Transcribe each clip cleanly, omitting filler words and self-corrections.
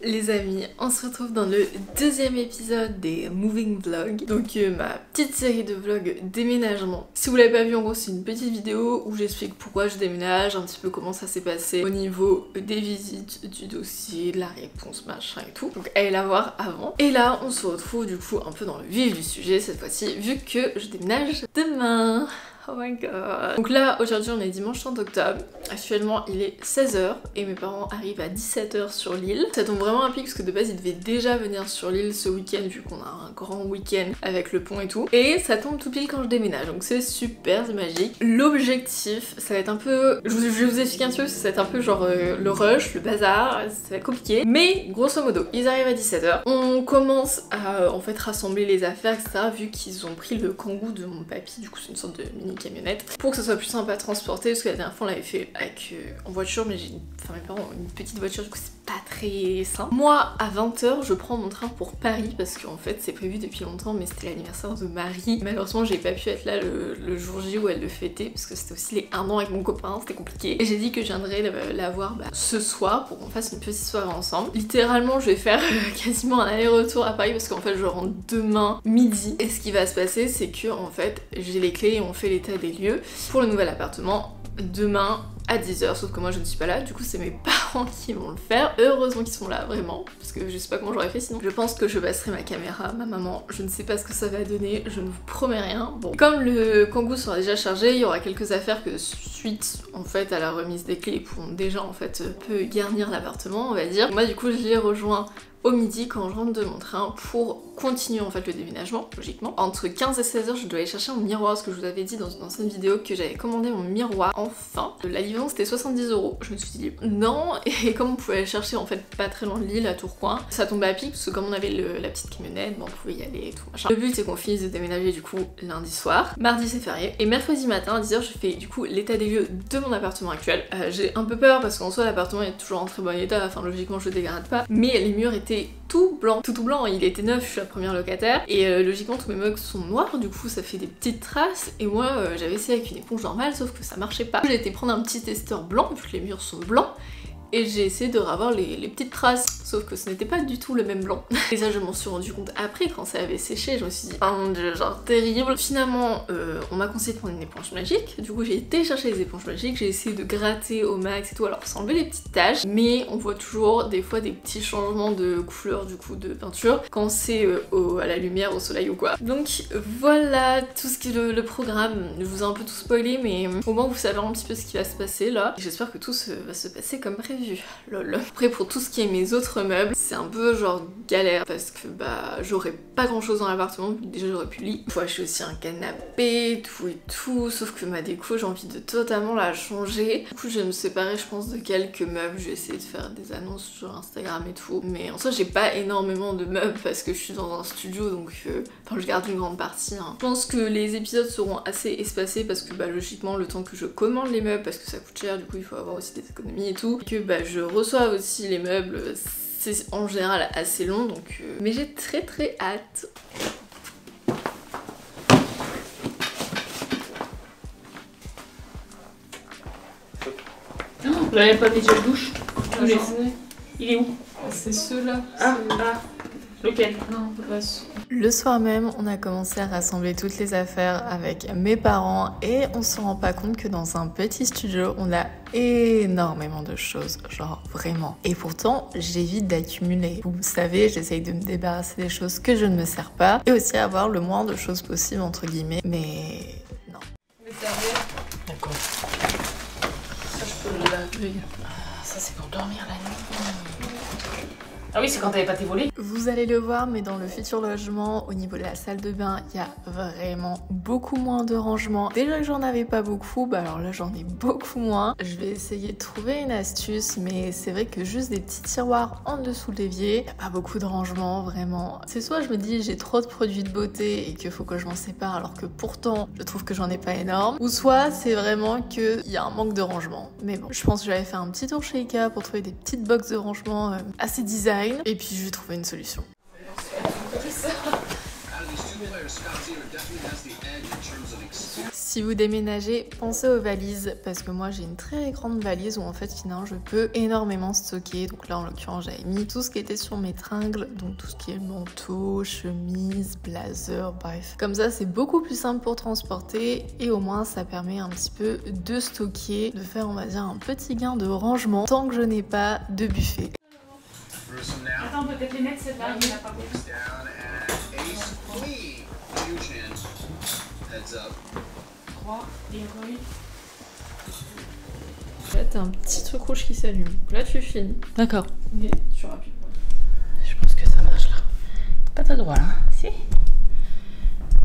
les amis, on se retrouve dans le deuxième épisode des Moving Vlogs, donc ma petite série de vlogs déménagement. Si vous l'avez pas vu, en gros c'est une petite vidéo où j'explique pourquoi je déménage, un petit peu comment ça s'est passé au niveau des visites, du dossier, de la réponse, machin et tout. Donc allez la voir avant. Et là on se retrouve du coup un peu dans le vif du sujet cette fois-ci, vu que je déménage demain. Oh my god. Donc là, aujourd'hui, on est dimanche 30 octobre. Actuellement, il est 16h et mes parents arrivent à 17h sur l'île. Ça tombe vraiment à pic parce que de base, ils devaient déjà venir sur l'île ce week-end vu qu'on a un grand week-end avec le pont et tout. Et ça tombe tout pile quand je déménage. Donc c'est super, c'est magique. L'objectif, ça va être un peu... Je vais vous expliquer un petit peu, ça va être un peu genre le rush, le bazar, ça va être compliqué. Mais grosso modo, ils arrivent à 17h. On commence à en fait rassembler les affaires, etc. Vu qu'ils ont pris le kangoo de mon papy. Du coup, c'est une sorte de mini camionnette pour que ce soit plus simple à transporter parce que la dernière fois on l'avait fait avec en voiture, mais mes parents ont une petite voiture, du coup c'est pas très simple. Moi à 20h je prends mon train pour Paris parce qu'en fait c'est prévu depuis longtemps, mais c'était l'anniversaire de Marie. Malheureusement j'ai pas pu être là le jour J où elle le fêtait parce que c'était aussi les 1 an avec mon copain, c'était compliqué. Et j'ai dit que je viendrais la voir ce soir pour qu'on fasse une petite soirée ensemble. Littéralement je vais faire quasiment un aller-retour à Paris parce qu'en fait je rentre demain midi. Et ce qui va se passer c'est que en fait j'ai les clés et on fait l'état des lieux pour le nouvel appartement demain à 10h, sauf que moi je ne suis pas là, du coup c'est mes parents qui vont le faire. Heureusement qu'ils sont là, vraiment, parce que je sais pas comment j'aurais fait sinon. Je pense que je passerai ma caméra à ma maman, je ne sais pas ce que ça va donner, je ne vous promets rien. Bon, comme le kangoo sera déjà chargé, il y aura quelques affaires que suite en fait à la remise des clés pourront déjà en fait peu garnir l'appartement, on va dire. Moi du coup je les rejoins au midi quand je rentre de mon train pour continuer en fait le déménagement, logiquement. Entre 15 et 16h, je dois aller chercher un miroir, parce que je vous avais dit dans une ancienne vidéo que j'avais commandé mon miroir, enfin. La livraison c'était 70€. Je me suis dit non, et comme on pouvait aller chercher en fait pas très loin de l'île, à Tourcoing, ça tombait à pic, parce que comme on avait la petite camionnette, bon, on pouvait y aller et tout machin. Le but c'est qu'on finisse de déménager du coup lundi soir, mardi c'est férié, et mercredi matin à 10h je fais du coup l'état des lieux de mon appartement actuel. J'ai un peu peur parce qu'en soi l'appartement est toujours en très bon état, enfin logiquement je le dégrade pas, mais les murs étaient tout blanc, tout blanc, il était neuf, je suis la première locataire, et logiquement tous mes meubles sont noirs, du coup ça fait des petites traces, et moi j'avais essayé avec une éponge normale, sauf que ça marchait pas. J'ai été prendre un petit testeur blanc, vu que les murs sont blancs, et j'ai essayé de ravoir les petites traces, sauf que ce n'était pas du tout le même blanc. Et ça je m'en suis rendu compte après, quand ça avait séché, je me suis dit oh mon dieu, genre terrible. Finalement on m'a conseillé de prendre une éponge magique, du coup j'ai été chercher les éponges magiques, j'ai essayé de gratter au max et tout, alors ça enlevait les petites taches, mais on voit toujours des fois des petits changements de couleur du coup de peinture, quand c'est à la lumière, au soleil ou quoi. Donc voilà tout ce qui est le programme, je vous ai un peu tout spoilé, mais au moins vous savez un petit peu ce qui va se passer là. J'espère que tout va se passer comme prévu. Lol. Après pour tout ce qui est mes autres meubles, c'est un peu genre galère parce que bah j'aurais pas grand chose dans l'appartement, déjà j'aurais pu lit. Faut acheter aussi un canapé, tout et tout, sauf que ma déco j'ai envie de totalement la changer. Du coup je vais me séparer je pense de quelques meubles, je vais essayer de faire des annonces sur Instagram et tout. Mais en soi j'ai pas énormément de meubles parce que je suis dans un studio donc enfin je garde une grande partie. Hein. Je pense que les épisodes seront assez espacés parce que bah logiquement le temps que je commande les meubles parce que ça coûte cher, du coup il faut avoir aussi des économies et tout. Et que bah je reçois aussi les meubles, c'est en général assez long donc mais j'ai très hâte. Vous n'avez pas mis de gel douche? Il est où? C'est ceux-là. Lequel? Non, pas ceux. Le soir même, on a commencé à rassembler toutes les affaires avec mes parents et on se rend pas compte que dans un petit studio, on a énormément de choses, genre vraiment. Et pourtant, j'évite d'accumuler. Vous savez, j'essaye de me débarrasser des choses que je ne me sers pas et aussi avoir le moins de choses possible entre guillemets, mais non. Les serviettes. D'accord. Ça, je peux le laver. Ça, c'est pour dormir la nuit. Ah oui, c'est quand t'avais pas tes volets. Vous allez le voir, mais dans le futur logement, au niveau de la salle de bain, il y a vraiment beaucoup moins de rangement. Déjà que j'en avais pas beaucoup, bah alors là j'en ai beaucoup moins. Je vais essayer de trouver une astuce, mais c'est vrai que juste des petits tiroirs en dessous de l'évier, il y a pas beaucoup de rangement, vraiment. C'est soit je me dis j'ai trop de produits de beauté et qu'il faut que je m'en sépare alors que pourtant je trouve que j'en ai pas énorme, ou soit c'est vraiment qu'il y a un manque de rangement. Mais bon, je pense que j'allais faire un petit tour chez Ikea pour trouver des petites boxes de rangement assez design. Et puis je vais trouver une solution. Si vous déménagez, pensez aux valises parce que moi j'ai une très grande valise où en fait finalement je peux énormément stocker. Donc là en l'occurrence j'avais mis tout ce qui était sur mes tringles, donc tout ce qui est manteau, chemise, blazer, bref. Comme ça c'est beaucoup plus simple pour transporter et au moins ça permet un petit peu de stocker, de faire on va dire un petit gain de rangement tant que je n'ai pas de buffet. Attends, peut-être les mettre celle-là, il n'y en a pas beaucoup. 3 et encore une. Là t'as un petit truc rouge qui s'allume. Là tu finis. D'accord. Et tu rappuies. Je pense que ça marche là. Pas très droit là. Si.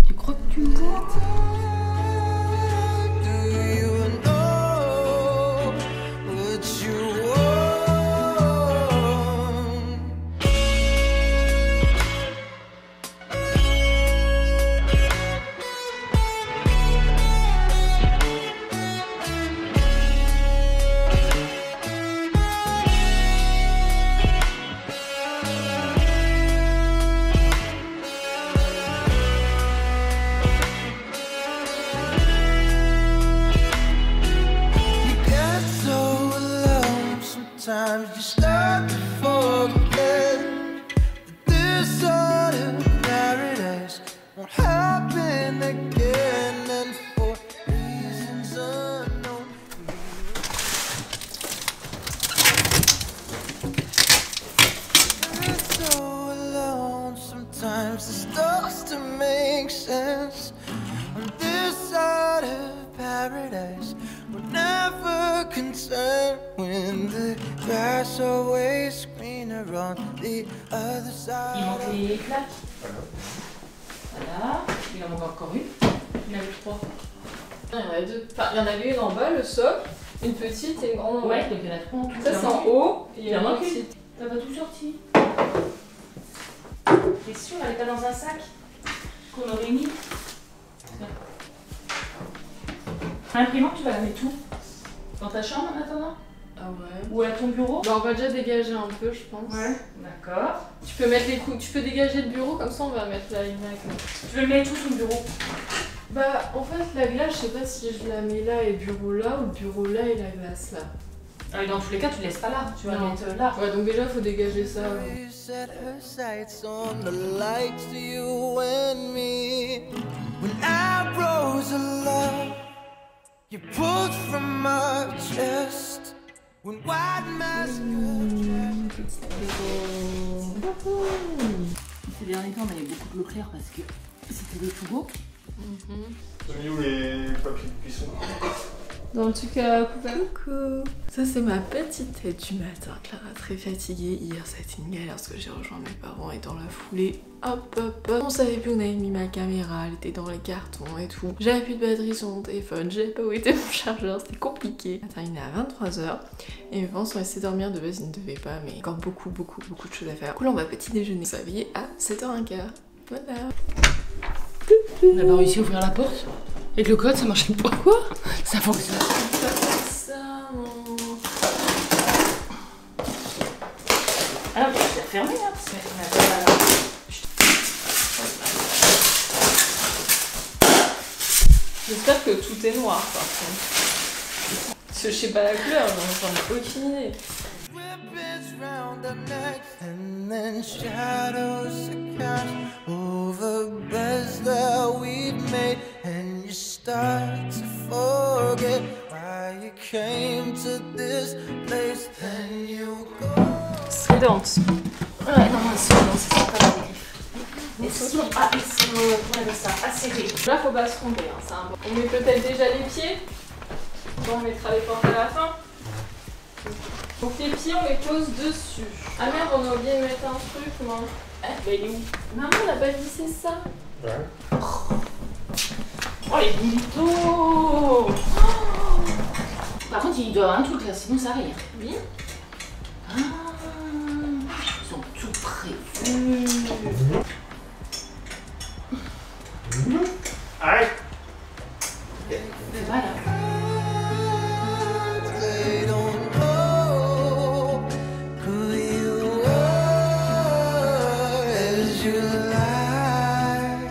Tu crois que tu me vois? Sometimes you start to forget that this sort of paradise won't happen again, and for reasons unknown. You're so alone. Sometimes it starts to make sense. On this side of paradise, we're never concerned when the grass always greener on the other side. Il manque les plaques. Voilà. Il en manque encore une. Il y en avait 3. Il y en a deux. Enfin, il y en avait une en bas, le socle, une petite et une grande en haut. Ouais, donc il y en a 3 en tout. Ça c'est en haut et Il y en manque une. petite. T'as pas tout sorti. T'es sûre, elle est pas dans un sac qu'on aurait mis? L'imprimante, tu vas la mettre où? Dans ta chambre en attendant? Ah ouais. Ou à ton bureau? Bah on va déjà dégager un peu je pense. Ouais. D'accord. Tu peux mettre les coups, tu peux dégager le bureau comme ça on va mettre la lumière. Tu veux le mettre où ton bureau? Bah en fait la glace je sais pas si je la mets là et le bureau là ou le bureau là et la glace là. Ah, dans tous les cas, tu laisses pas là, tu vas Non. mettre là. Ouais donc déjà faut dégager ça. She set her sights on the likes of you and me. When arrows of love you pulled from my chest. When white masks Ces derniers temps, on avait beaucoup de l'eau claire parce que c'était le tout beau. T'as mis où les papiers de cuisson? Dans le truc à couper. Coucou. Ça c'est ma petite tête du matin. Clara très fatiguée. Hier ça a été une galère parce que j'ai rejoint mes parents et dans la foulée, hop. On savait plus où on avait mis ma caméra, elle était dans les cartons et tout. J'avais plus de batterie sur mon téléphone, je savais pas où était mon chargeur, c'était compliqué. On a terminé à 23h et mes parents sont restés dormir, de base ils ne devaient pas mais encore beaucoup de choses à faire. Du coup là on va petit déjeuner. On s'est réveillé à 7h15. Voilà. On n'a pas réussi à ouvrir la porte. Avec le code, ça marchait pas. Quoi? Ça fonctionne. Ah, mais c'est fermé là. J'espère que tout est noir par contre. Parce que je sais pas la couleur, j'en ai aucune idée. ribbons round our necks, and then shadows are cast over beds that we've made, and you start to forget why you came to this place, then you go. Stridente. Ouais, non, c'est pas la griffes. Ouais, ça, acéré. Là faut pas se tromper, hein, c'est important. On met peut-être déjà les pieds. Bon, on mettra les portes à la fin. Donc les pieds on les pose dessus. Ah merde, on a oublié de mettre un truc, moi. Bah il est où? Maman, on a pas vissé ça. Ouais. Oh les mythos. Oh. Par contre, il doit y avoir un truc là, sinon ça arrive. Oui. Ah, ils sont tout prévus. Arrête. Voilà. They don't know who you are as you lie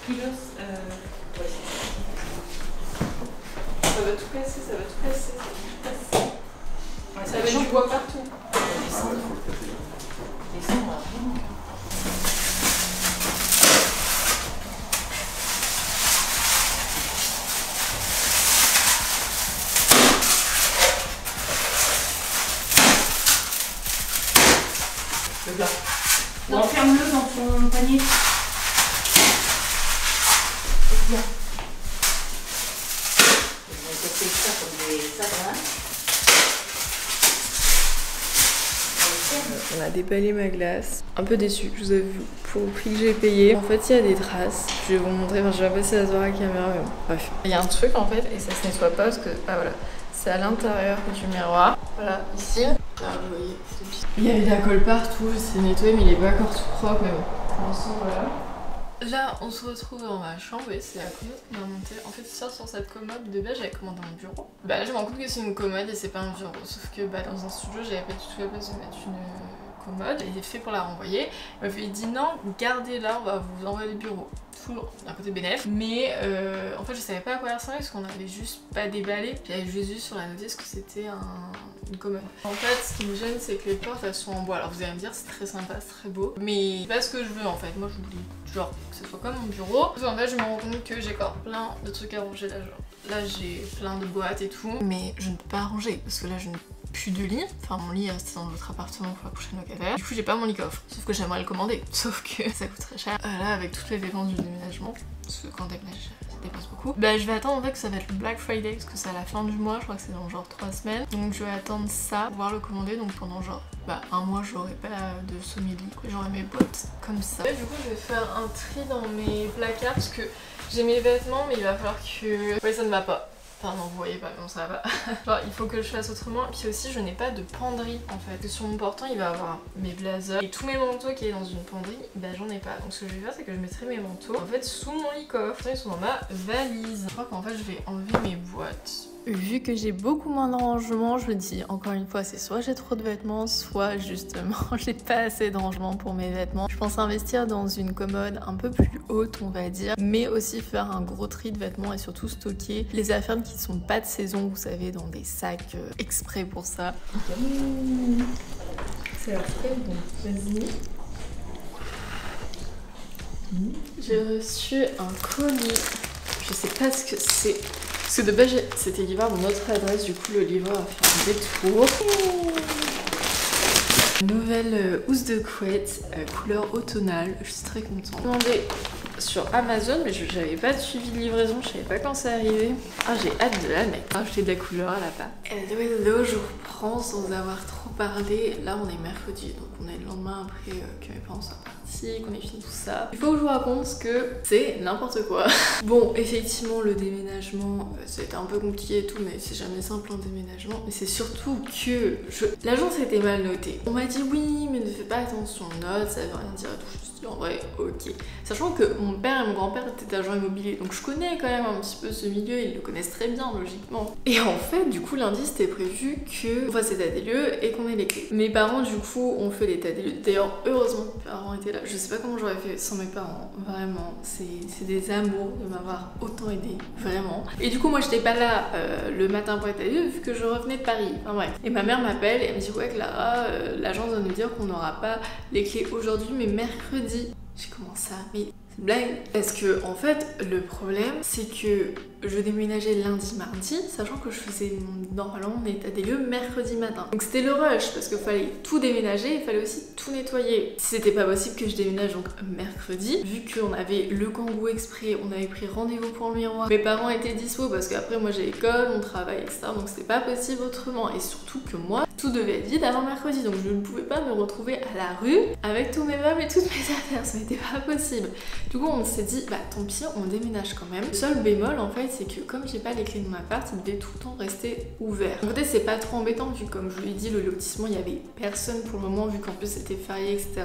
Kilos, ouais. Ça va tout casser, ça va tout casser, ça va tout casser. Ouais, Ça va du bois partout. Descendre, descendre, vraiment. Le plat. Ou enferme-le dans ton panier. C'est bien. On va casser ça comme des sabrins. On a déballé ma glace. Un peu déçue, je vous avoue, pour le prix que j'ai payé. En fait, il y a des traces. Je vais vous montrer, enfin, je vais passer la soirée à la caméra, mais bon, bref. Il y a un truc en fait, et ça se nettoie pas parce que, ah voilà, c'est à l'intérieur du miroir. Voilà, ici. Là, vous voyez, il y avait de la colle partout, c'est nettoyé, mais il est pas encore tout propre, mais bon. Pour l'instant, voilà. Là, on se retrouve dans ma chambre et c'est la commode qu'on a montée. En fait, ça, sur cette commode, de base, j'avais commandé un bureau. Bah là, je me rends compte que c'est une commode et c'est pas un bureau. Sauf que bah, dans un studio, j'avais pas du tout la place de mettre une commode. Elle est fait pour la renvoyer. Il m'a fait dit non, gardez-la, on va vous envoyer le bureau. Toujours d'un côté bénéf. Mais en fait, je savais pas à quoi elle ressemblait parce qu'on avait juste pas déballé. J'avais juste vu sur la notice que c'était une commode. En fait, ce qui me gêne, c'est que les portes elles sont en bois. Alors vous allez me dire, c'est très sympa, c'est très beau. Mais c'est pas ce que je veux en fait. Moi, je voulais genre que ce soit comme mon bureau. Parce qu'en fait, je me rends compte que j'ai encore plein de trucs à ranger là. Genre là, j'ai plein de boîtes et tout. Mais je ne peux pas ranger parce que là, je n'ai plus de lit. Enfin, mon lit reste dans l'autre appartement pour la prochaine locataire. Du coup, j'ai pas mon lit coffre. Sauf que j'aimerais le commander. Sauf que ça coûte très cher. Là, avec toutes les dépenses du déménagement, parce que quand on déménage, ça dépense beaucoup. Bah, je vais attendre en fait que ça va être le Black Friday parce que c'est à la fin du mois. Je crois que c'est dans genre 3 semaines. Donc, je vais attendre ça, pouvoir le commander. Donc, pendant genre un mois, j'aurai pas de sommier de lit. J'aurai mes boîtes comme ça. Et du coup, je vais faire un tri dans mes placards parce que j'ai mes vêtements, mais il va falloir que. Ouais, ça ne va pas. Enfin non, vous voyez pas, non ça va pas. Genre il faut que je fasse autrement. Et puis aussi je n'ai pas de penderie en fait. Parce que sur mon portant il va avoir mes blazers et tous mes manteaux qui est dans une penderie, bah j'en ai pas. Donc ce que je vais faire c'est que je mettrai mes manteaux en fait sous mon lit coffre. Ils sont dans ma valise. Je crois qu'en fait je vais enlever mes boîtes. Vu que j'ai beaucoup moins de rangement, je me dis encore une fois, c'est soit j'ai trop de vêtements, soit justement j'ai pas assez de rangement pour mes vêtements. Je pense investir dans une commode un peu plus haute, on va dire, mais aussi faire un gros tri de vêtements et surtout stocker les affaires qui sont pas de saison, vous savez, dans des sacs exprès pour ça. C'est la très bon. Vas-y. J'ai reçu un colis. Je sais pas ce que c'est. Parce que de base c'était livré à mon autre adresse, du coup le livreur a fait un détour. Nouvelle housse de couette, couleur automnale, je suis très contente. J'ai demandé sur Amazon, mais j'avais pas de suivi de livraison, je savais pas quand ça arrivait. Ah, j'ai hâte de la mettre. Rajouter de la couleur à la part. Hello, je reprends sans avoir trop parlé. Là on est mercredi, donc on est le lendemain après que mes parents soient partis, qu'on ait fini tout ça. Il faut que je vous raconte que c'est n'importe quoi. Bon, effectivement le déménagement, c'était un peu compliqué et tout, mais c'est jamais simple un déménagement. Mais c'est surtout que l'agence était mal notée. On m'a dit oui, mais ne fais pas attention aux notes, ça veut rien dire et tout. Je me suis dit en vrai, ok. Sachant que mon père et mon grand-père étaient agents immobiliers, donc je connais quand même un petit peu ce milieu, ils le connaissent très bien logiquement. Et en fait, du coup, lundi c'était prévu qu'on fasse l'état des lieux et qu'on ait les clés. Mes parents, du coup, ont fait l'état des lieux. D'ailleurs, heureusement que mes parents étaient là. Je sais pas comment j'aurais fait sans mes parents, vraiment. C'est des amours de m'avoir autant aidé, vraiment. Et du coup, moi j'étais pas là le matin pour l'état des lieux vu que je revenais de Paris. Enfin bref. Et ma mère m'appelle et elle me dit ouais Clara, l'agence va nous dire qu'on n'aura pas les clés aujourd'hui mais mercredi. J'ai commencé à... Mais c'est une blague. Parce que en fait, le problème, c'est que je déménageais lundi, mardi, sachant que je faisais normalement mon état des lieux mercredi matin. Donc c'était le rush, parce qu'il fallait tout déménager, il fallait aussi tout nettoyer. Si c'était pas possible que je déménage donc mercredi, vu qu'on avait le Kangoo Exprès, on avait pris rendez-vous pour le miroir, mes parents étaient dispo, parce qu'après moi j'ai l'école, mon travail, etc. Donc c'était pas possible autrement. Et surtout que moi, tout devait être vide avant mercredi, donc je ne pouvais pas me retrouver à la rue avec tous mes meubles et toutes mes affaires, ça n'était pas possible. Du coup on s'est dit, bah tant pis, on déménage quand même. Le seul bémol en fait, c'est que comme j'ai pas les clés de mon appart, il devait tout le temps rester ouvert. En côté c'est pas trop embêtant, vu comme je vous l'ai dit, le lotissement, il y avait personne pour le moment, vu qu'en plus c'était férié, etc.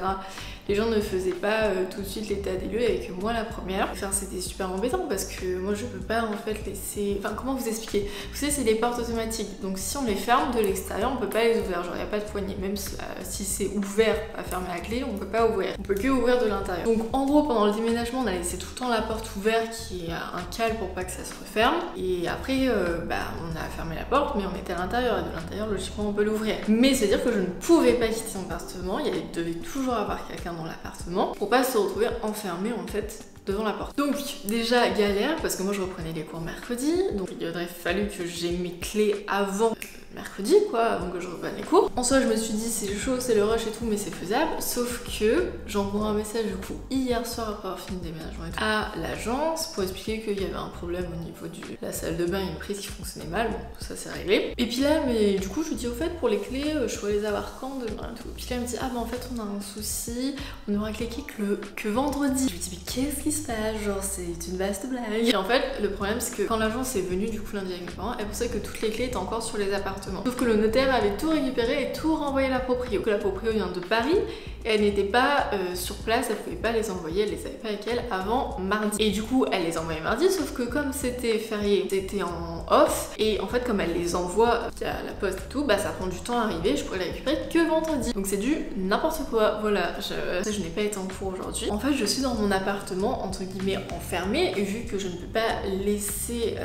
Les gens ne faisaient pas tout de suite l'état des lieux avec moi la première. Enfin c'était super embêtant parce que moi je peux pas en fait laisser... Enfin comment vous expliquer? Vous savez c'est des portes automatiques, donc si on les ferme de l'extérieur, on peut pas les ouvrir, genre il n'y a pas de poignée, même si c'est ouvert à fermer à clé, on peut pas ouvrir, on peut que ouvrir de l'intérieur. Donc en gros pendant le déménagement on a laissé tout le temps la porte ouverte qui est un cal pour pas que ça se referme, et après on a fermé la porte mais on était à l'intérieur, et de l'intérieur logiquement on peut l'ouvrir. Mais c'est à dire que je ne pouvais pas quitter mon appartement, il devait toujours avoir quelqu'un dans l'appartement pour pas se retrouver enfermé en fait devant la porte. Donc déjà galère parce que moi je reprenais les cours mercredi, donc il aurait fallu que j'ai mes clés avant mercredi quoi, avant que je reprenne les cours. En soi je me suis dit c'est chaud, c'est le rush et tout, mais c'est faisable, sauf que j'envoie un message du coup hier soir après avoir fini le déménagement et tout, à l'agence pour expliquer qu'il y avait un problème au niveau de la salle de bain, une prise qui fonctionnait mal, bon ça c'est réglé. Et puis là mais du coup je lui dis au fait pour les clés je pourrais les avoir quand demain et tout. Puis là elle me dit ah bah en fait on a un souci, on aura que les clés que vendredi. Je lui dis mais qu'est-ce qui se passe, genre c'est une vaste blague. Et en fait le problème c'est que quand l'agence est venue du coup lundi avec mes parents, elle pensait que toutes les clés étaient encore sur les appartements. Sauf que le notaire avait tout récupéré et tout renvoyé à la proprio. Que la proprio vient de Paris et elle n'était pas sur place, elle pouvait pas les envoyer, elle les avait pas avec elle avant mardi. Et du coup elle les envoyait mardi, sauf que comme c'était férié, c'était en off, et en fait comme elle les envoie via la poste et tout, bah ça prend du temps à arriver, je pourrais les récupérer que vendredi. Donc c'est du n'importe quoi, voilà, je n'ai pas été en cours aujourd'hui. En fait je suis dans mon appartement entre guillemets enfermée, et vu que je ne peux pas laisser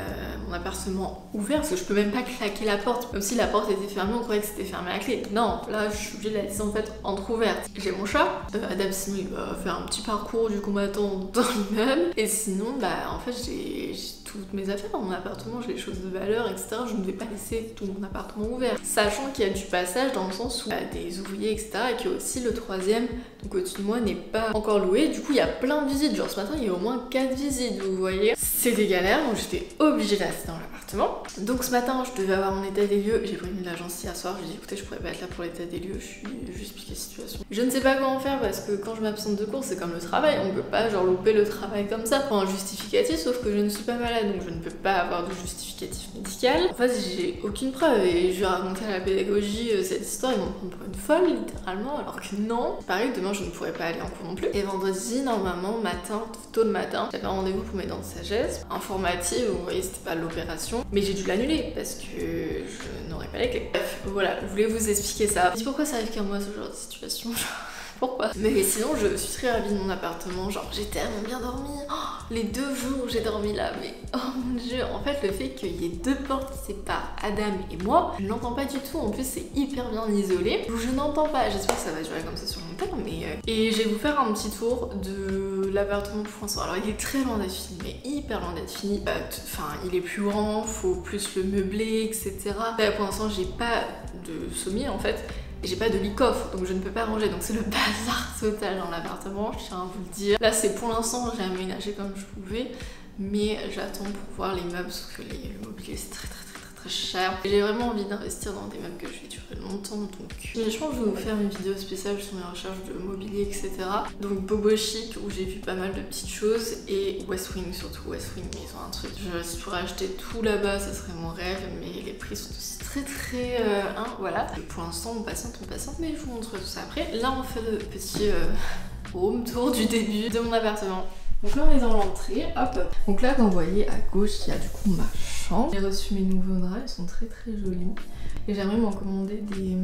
mon appartement ouvert, parce que je peux même pas claquer la porte, comme si la porte était fermée, on croyait que c'était fermé à clé. Non, là je suis obligée de la laisser en fait entrouverte. J'ai mon chat, Adam sinon il va faire un petit parcours du combattant dans l'immeuble, et sinon bah en fait j'ai toutes mes affaires dans mon appartement, j'ai les choses de valeur, etc. Je ne vais pas laisser tout mon appartement ouvert. Sachant qu'il y a du passage dans le sens où il y a des ouvriers, etc. et que aussi le troisième, donc au-dessus de moi, n'est pas encore loué. Du coup, il y a plein de visites. Genre ce matin, il y a au moins 4 visites, vous voyez. C'est des galères, donc j'étais obligée de rester dans l'appartement. Donc ce matin, je devais avoir mon état des lieux. J'ai prévenu l'agence hier soir, je lui ai dit écoutez, je pourrais pas être là pour l'état des lieux, je lui expliqué la situation. Je ne sais pas comment faire parce que quand je m'absente de cours, c'est comme le travail, on peut pas genre louper le travail comme ça pour un justificatif, sauf que je ne suis pas malade. Donc je ne peux pas avoir de justificatif médical. En fait j'ai aucune preuve et je vais raconter à la pédagogie cette histoire, ils vont me prendre pour une folle littéralement, alors que non. Pareil, demain je ne pourrais pas aller en cours non plus. Et vendredi normalement matin, tôt le matin, j'avais un rendez-vous pour mes dents de sagesse informative, vous voyez c'était pas l'opération, mais j'ai dû l'annuler parce que je n'aurais pas les clés. Bref, voilà, je voulais vous expliquer ça. Je dis pourquoi ça arrive qu'à moi ce genre de situation. Pourquoi? Mais sinon je suis très ravie de mon appartement, genre j'ai tellement bien dormi, les 2 jours où j'ai dormi là, mais oh mon dieu, en fait le fait qu'il y ait 2 portes qui séparent Adam et moi, je n'entends pas du tout, en plus c'est hyper bien isolé, donc je n'entends pas, j'espère que ça va durer comme ça sur le long terme, mais... Et je vais vous faire un petit tour de l'appartement pour l'instant. Alors il est très loin d'être fini, mais hyper loin d'être fini, enfin il est plus grand, faut plus le meubler, etc. Là, pour l'instant j'ai pas de sommier en fait, et j'ai pas de lit coffre, donc je ne peux pas ranger, donc c'est le bazar total dans l'appartement, je tiens à vous le dire. Là c'est pour l'instant, j'ai aménagé comme je pouvais, mais j'attends pour voir les meubles, parce que le mobilier c'est très cher. J'ai vraiment envie d'investir dans des meubles que je vais durer longtemps, donc je pense que je vais vous faire une vidéo spéciale sur mes recherches de mobilier, etc. Donc Bobo Chic, où j'ai vu pas mal de petites choses, et West Wing, surtout West Wing, ils ont un truc. Si je pourrais acheter tout là-bas, ça serait mon rêve, mais les prix sont aussi très voilà. Et pour l'instant on patiente, mais je vous montre tout ça après. Là on fait le petit room tour du début de mon appartement. Donc là on est dans l'entrée, hop. Donc là vous voyez à gauche il y a du coup ma chambre. J'ai reçu mes nouveaux draps, ils sont très jolis. Et j'aimerais m'en commander des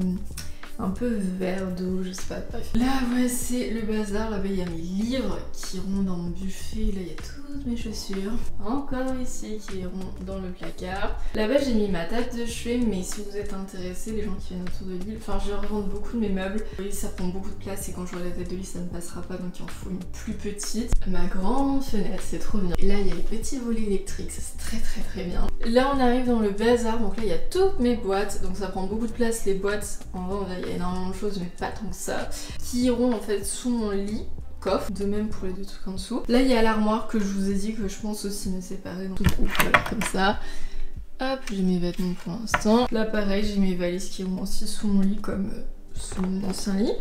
un peu verre d'eau, je sais pas, bref. Là ouais c'est le bazar, là-bas il y a mes livres qui iront dans mon buffet, là il y a toutes mes chaussures. Encore ici qui iront dans le placard. Là-bas j'ai mis ma table de chevet, mais si vous êtes intéressés, les gens qui viennent autour de l'île, enfin je revends beaucoup de mes meubles. Vous voyez ça prend beaucoup de place et quand j'aurai la tête de lit ça ne passera pas, donc il en faut une plus petite. Ma grande fenêtre, c'est trop bien. Et là il y a les petits volets électriques, ça c'est très bien. Là on arrive dans le bazar, donc là il y a toutes mes boîtes, donc ça prend beaucoup de place les boîtes. En vrai là, il y a énormément de choses, mais pas tant que ça, qui iront en fait sous mon lit. Coffre, de même pour les 2 trucs en dessous. Là il y a l'armoire que je vous ai dit que je pense aussi me séparer dans tout le groupe, voilà, comme ça. Hop, j'ai mes vêtements pour l'instant. Là pareil, j'ai mes valises qui iront aussi sous mon lit comme sous mon ancien lit.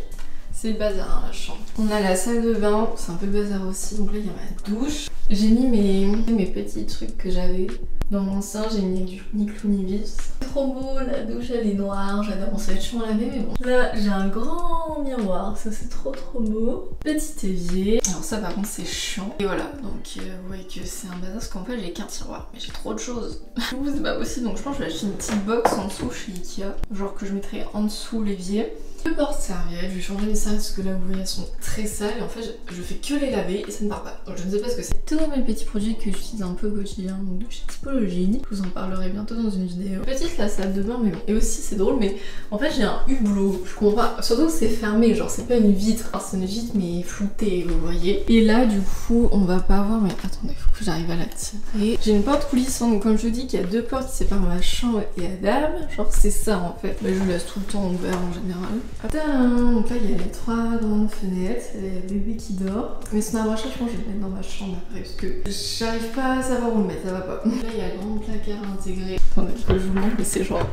C'est le bazar, hein, la chambre. On a la salle de bain, c'est un peu le bazar aussi. Donc là, il y a ma douche. J'ai mis mes petits trucs que j'avais dans mon sein. J'ai mis du ni clou ni vis. C'est trop beau, la douche elle est noire. J'adore, on se fait toujours laver, mais bon. Là, j'ai un grand miroir, ça c'est trop beau. Petit évier. Alors ça par contre c'est chiant. Et voilà, donc vous voyez que c'est un bazar parce qu'en fait j'ai qu'un tiroir, mais j'ai trop de choses. Du coup c'est pas possible, donc je pense que je vais acheter une petite box en dessous chez Ikea. Genre que je mettrai en dessous l'évier. Le porte-serviette, je vais changer mes serviettes parce que là vous voyez elles sont très sales et en fait je fais que les laver et ça ne part pas. Donc je ne sais pas ce que c'est. Tous mes petits produits que j'utilise un peu au quotidien, donc de chez Typologie. Je vous en parlerai bientôt dans une vidéo. Petite la salle de bain, mais bon. Et aussi c'est drôle, mais en fait j'ai un hublot. Je comprends pas. Surtout que c'est fermé, genre c'est pas une vitre. Alors c'est une vitre mais floutée, vous voyez. Et là du coup on va pas voir, mais attendez, faut que j'arrive à la tirer. J'ai une porte coulissante, donc comme je vous dis qu'il y a deux portes qui séparent ma chambre et Adam. Genre c'est ça en fait. Bah, je laisse tout le temps ouvert en général. Tadam! Donc là il y a les 3 grandes fenêtres, il y a le bébé qui dort. Mais son arbre-chat, je pense que je vais le mettre dans ma chambre après parce que j'arrive pas à savoir où le mettre, ça va pas. Là il y a le grand placard intégré. Attendez que je vous montre, mais c'est genre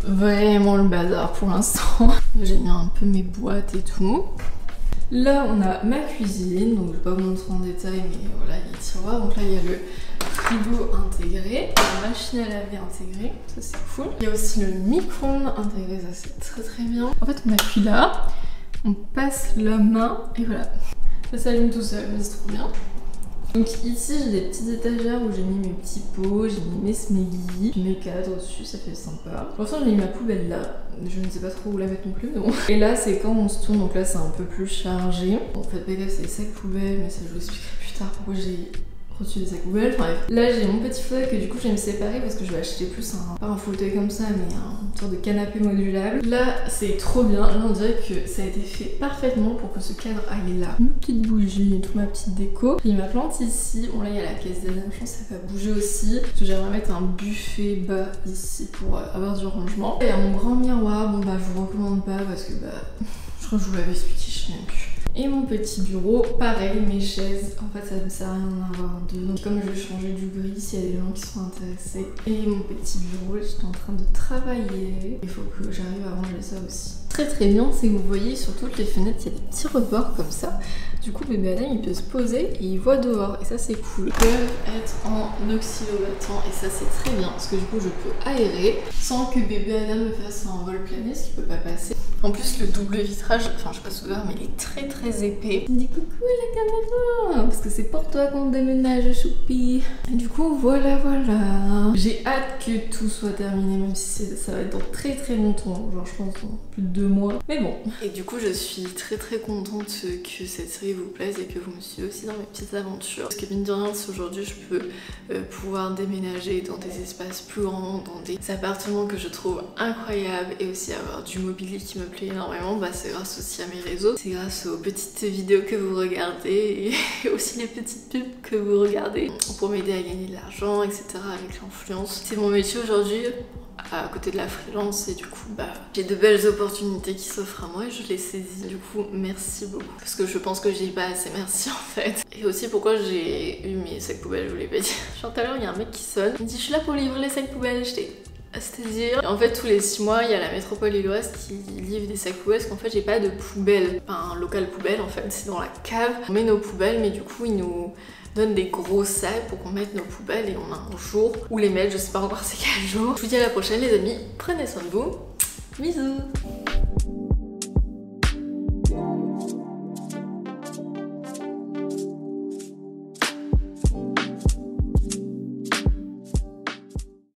vraiment le bazar pour l'instant. J'ai mis un peu mes boîtes et tout. Là on a ma cuisine, donc je vais pas vous montrer en détail, mais voilà il y a les tiroirs. Donc là il y a le frigo intégré, la machine à laver intégrée, ça c'est cool. Il y a aussi le micro-ondes intégré, ça c'est très bien. En fait on appuie là, on passe la main et voilà, ça s'allume tout seul, mais c'est trop bien. Donc ici j'ai des petites étagères où j'ai mis mes petits pots, j'ai mis mes smeggy, mes cadres dessus, ça fait sympa. Pour l'instant j'ai mis ma poubelle là, je ne sais pas trop où la mettre non plus mais bon. Et là c'est quand on se tourne, donc là c'est un peu plus chargé. Bon, faites pas gaffe, c'est les sacs poubelles, mais ça je vous expliquerai plus tard pourquoi j'ai reçu des sacs poubelles. Enfin, bref. Là j'ai mon petit fauteuil que du coup je vais me séparer parce que je vais acheter plus pas un fauteuil comme ça mais une sorte de canapé modulable. Là c'est trop bien, là on dirait que ça a été fait parfaitement pour que ce cadre aille là. Une petite bougie et toute ma petite déco. Et ma plante ici, bon là il y a la caisse d'Adam, je pense que ça va bouger aussi. Parce que j'aimerais mettre un buffet bas ici pour avoir du rangement. Et il y a mon grand miroir, bon bah je vous recommande pas parce que bah je crois que je vous l'avais expliqué, je sais même plus. Et mon petit bureau, pareil, mes chaises, en fait ça ne sert à rien d'en avoir deux. Donc comme je vais changer du gris, s'il y a des gens qui sont intéressés. Et mon petit bureau, j'étais en train de travailler. Il faut que j'arrive à ranger ça aussi. Très bien, c'est que vous voyez sur toutes les fenêtres, il y a des petits rebords comme ça. Du coup bébé Adam il peut se poser et il voit dehors et ça c'est cool. Ils peuvent être en oxylobattant et ça c'est très bien parce que du coup je peux aérer sans que bébé Adam me fasse un vol plané, ce qui peut pas passer. En plus le double vitrage, enfin je sais pas si vous voyez mais il est très épais. Il me dit coucou la caméra parce que c'est pour toi qu'on déménage choupi. Et du coup voilà. J'ai hâte que tout soit terminé même si ça va être dans très longtemps, genre je pense dans plus de 2 mois. Mais bon. Et du coup je suis très contente que cette série vous plaise et que vous me suivez aussi dans mes petites aventures. Parce que mine de rien, si aujourd'hui je peux pouvoir déménager dans des espaces plus grands, dans des appartements que je trouve incroyables et aussi avoir du mobilier qui me plaît énormément, bah c'est grâce aussi à mes réseaux, c'est grâce aux petites vidéos que vous regardez et aussi les petites pubs que vous regardez pour m'aider à gagner de l'argent, etc. avec l'influence. C'est mon métier aujourd'hui à côté de la freelance et du coup bah j'ai de belles opportunités qui s'offrent à moi et je les saisis. Du coup merci beaucoup parce que je pense que j'ai pas assez merci en fait. Et aussi pourquoi j'ai eu mes sacs poubelles, je vous l'ai pas dit. Genre tout à l'heure il y a un mec qui sonne, il me dit je suis là pour livrer les sacs poubelles, c'est-à-dire en fait tous les 6 mois il y a la métropole lilloise qui livre des sacs poubelles parce qu'en fait j'ai pas de poubelle, enfin un local poubelle en fait, c'est dans la cave. On met nos poubelles mais du coup ils nous donne des gros sacs pour qu'on mette nos poubelles et on a un jour où les mettre, je sais pas encore c'est quel jour. Je vous dis à la prochaine les amis, prenez soin de vous, bisous.